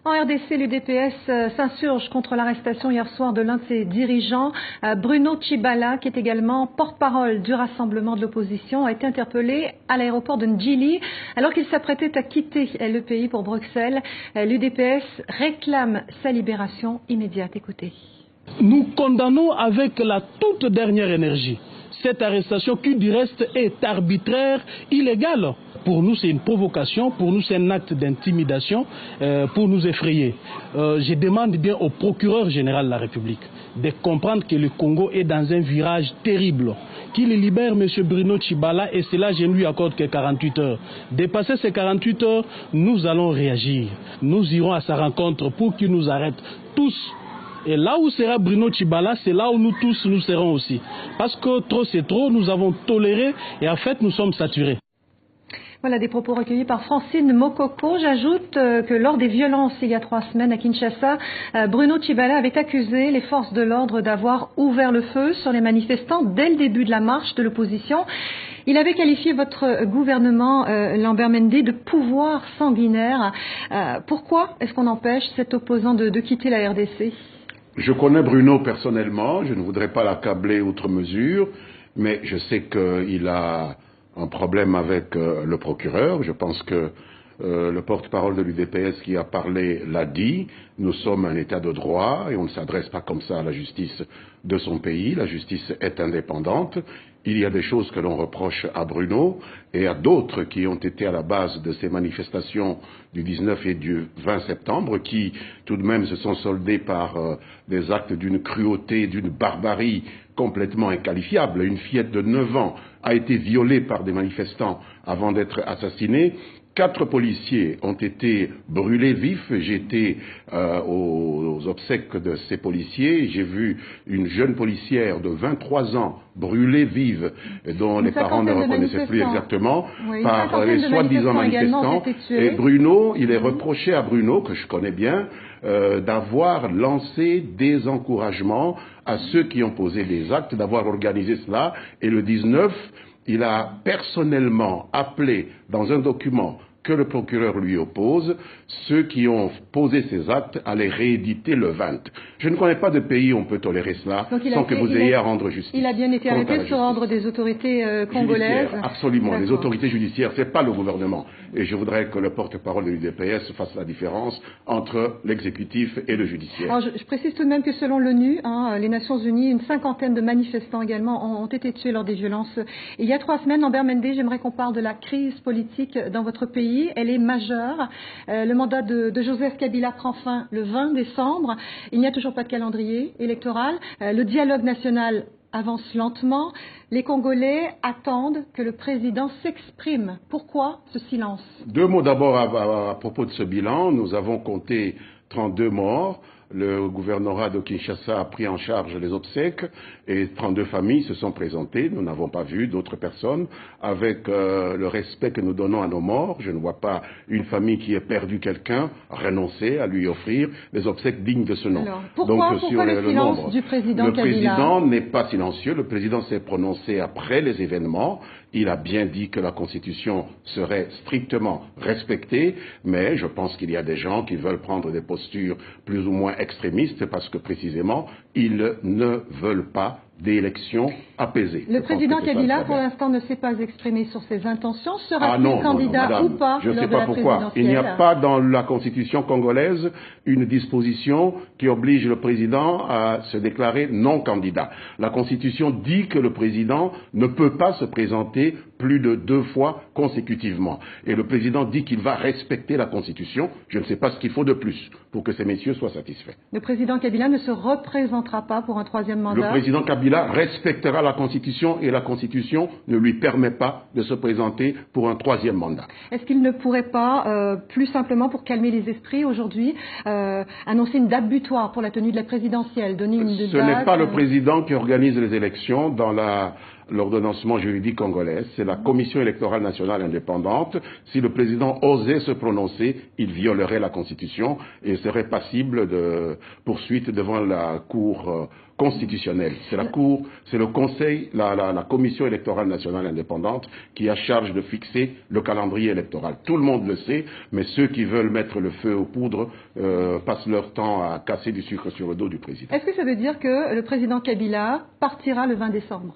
En RDC, l'UDPS s'insurge contre l'arrestation hier soir de l'un de ses dirigeants, Bruno Tshibala, qui est également porte-parole du rassemblement de l'opposition, a été interpellé à l'aéroport de Ndjili alors qu'il s'apprêtait à quitter le pays pour Bruxelles. L'UDPS réclame sa libération immédiate. Écoutez. Nous condamnons avec la toute dernière énergie cette arrestation qui du reste est arbitraire, illégale. Pour nous, c'est une provocation, pour nous, c'est un acte d'intimidation pour nous effrayer. Je demande bien au procureur général de la République de comprendre que le Congo est dans un virage terrible, qu'il libère M. Bruno Tshibala et cela, je ne lui accorde que 48 heures. Dépasser ces 48 heures, nous allons réagir. Nous irons à sa rencontre pour qu'il nous arrête tous. Et là où sera Bruno Tshibala, c'est là où nous tous nous serons aussi. Parce que trop c'est trop, nous avons toléré et en fait nous sommes saturés. Voilà des propos recueillis par Francine Mokoko. J'ajoute que lors des violences il y a 3 semaines à Kinshasa, Bruno Tshibala avait accusé les forces de l'ordre d'avoir ouvert le feu sur les manifestants dès le début de la marche de l'opposition. Il avait qualifié votre gouvernement, Lambert Mende, de pouvoir sanguinaire. Pourquoi est-ce qu'on empêche cet opposant de quitter la RDC ? Je connais Bruno personnellement, je ne voudrais pas l'accabler outre mesure, mais je sais qu'il a un problème avec le procureur. Je pense que le porte-parole de l'UDPS qui a parlé l'a dit. Nous sommes un État de droit et on ne s'adresse pas comme ça à la justice de son pays. La justice est indépendante. Il y a des choses que l'on reproche à Bruno et à d'autres qui ont été à la base de ces manifestations du 19 et du 20 septembre qui tout de même se sont soldées par des actes d'une cruauté, d'une barbarie complètement inqualifiable. Une fillette de 9 ans a été violée par des manifestants avant d'être assassinée. 4 policiers ont été brûlés vifs. J'étais aux obsèques de ces policiers. J'ai vu une jeune policière de 23 ans brûlée vive, dont les parents ne reconnaissaient plus exactement, par les soi-disant manifestants. Et Bruno, il est reproché à Bruno, que je connais bien, d'avoir lancé des encouragements à ceux qui ont posé des actes, d'avoir organisé cela. Et le 19, il a personnellement appelé dans un document que le procureur lui oppose, ceux qui ont posé ces actes à les rééditer le 20. Je ne connais pas de pays où on peut tolérer cela sans que vous ayez à rendre justice. Il a bien été arrêté sur ordre des autorités congolaises. Absolument, les autorités judiciaires, c'est pas le gouvernement. Et je voudrais que le porte-parole de l'UDPS fasse la différence entre l'exécutif et le judiciaire. Alors, je précise tout de même que selon l'ONU, les Nations Unies, une 50aine de manifestants également ont été tués lors des violences. Il y a 3 semaines, Lambert Mende, j'aimerais qu'on parle de la crise politique dans votre pays. Elle est majeure. Le mandat de Joseph Kabila prend fin le 20 décembre. Il n'y a toujours pas de calendrier électoral. Le dialogue national avance lentement. Les Congolais attendent que le président s'exprime. Pourquoi ce silence? 2 mots d'abord à propos de ce bilan. Nous avons compté 32 morts. Le gouvernorat de Kinshasa a pris en charge les obsèques et 32 familles se sont présentées. Nous n'avons pas vu d'autres personnes. Avec le respect que nous donnons à nos morts, je ne vois pas une famille qui ait perdu quelqu'un renoncer à lui offrir des obsèques dignes de ce nom. Alors, pourquoi le silence du président Kabila? Le président n'est pas silencieux. Le président s'est prononcé après les événements. Il a bien dit que la Constitution serait strictement respectée, mais je pense qu'il y a des gens qui veulent prendre des postures plus ou moins extrémistes parce que précisément, ils ne veulent pas d'élections apaisées. Le président Kabila, pour l'instant, ne s'est pas exprimé sur ses intentions. Sera-t-il candidat ou pas Je ne sais pas pourquoi. Il n'y a pas dans la Constitution congolaise une disposition qui oblige le président à se déclarer non candidat. La Constitution dit que le président ne peut pas se présenter plus de 2 fois consécutivement. Et le président dit qu'il va respecter la Constitution. Je ne sais pas ce qu'il faut de plus pour que ces messieurs soient satisfaits. Le président Kabila ne se représentera pas pour un 3e mandat. Le président Kabila respectera la Constitution et la Constitution ne lui permet pas de se présenter pour un 3e mandat. Est-ce qu'il ne pourrait pas, plus simplement pour calmer les esprits aujourd'hui, annoncer une date butoir pour la tenue de la présidentielle, donner une date? Ce n'est pas le président qui organise les élections. Dans la l'ordonnancement juridique congolais, c'est la Commission électorale nationale indépendante. Si le président osait se prononcer, il violerait la Constitution et serait passible de poursuite devant la Cour constitutionnelle. C'est le Conseil, la Commission électorale nationale indépendante qui a charge de fixer le calendrier électoral. Tout le monde le sait, mais ceux qui veulent mettre le feu aux poudres passent leur temps à casser du sucre sur le dos du président. Est-ce que ça veut dire que le président Kabila partira le 20 décembre?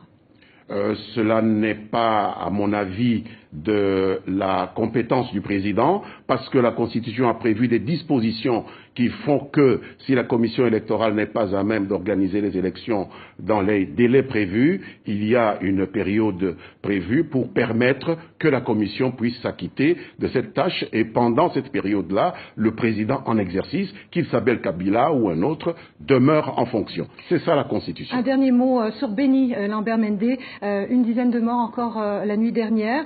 Cela n'est pas, à mon avis, de la compétence du président, parce que la Constitution a prévu des dispositions qui font que, si la commission électorale n'est pas à même d'organiser les élections dans les délais prévus, il y a une période prévue pour permettre que la commission puisse s'acquitter de cette tâche, et pendant cette période-là, le président en exercice, qu'il s'appelle Kabila ou un autre, demeure en fonction. C'est ça la Constitution. Un dernier mot sur Béni, Lambert Mende. Une dizaine de morts encore la nuit dernière.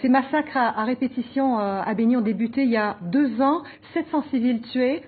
Ces massacres à répétition à Béni ont débuté il y a 2 ans, 700 civils tués.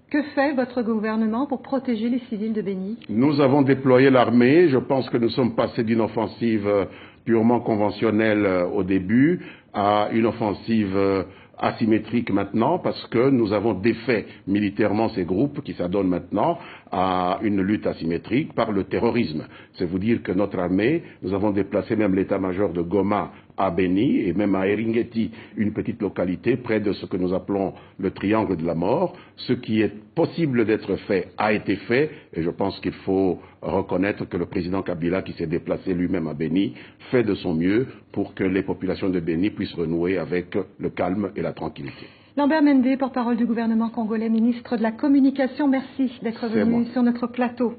Que fait votre gouvernement pour protéger les civils de Béni? Nous avons déployé l'armée. Je pense que nous sommes passés d'une offensive purement conventionnelle au début à une offensive asymétrique maintenant, parce que nous avons défait militairement ces groupes qui s'adonnent maintenant à une lutte asymétrique par le terrorisme. C'est vous dire que notre armée, nous avons déplacé même l'état-major de Goma à Béni et même à Eringeti, une petite localité près de ce que nous appelons le triangle de la mort. Ce qui est possible d'être fait a été fait, et je pense qu'il faut reconnaître que le président Kabila, qui s'est déplacé lui-même à Béni, fait de son mieux pour que les populations de Béni puissent renouer avec le calme et la tranquillité. Lambert Mende, porte-parole du gouvernement congolais, ministre de la Communication, merci d'être venu sur notre plateau.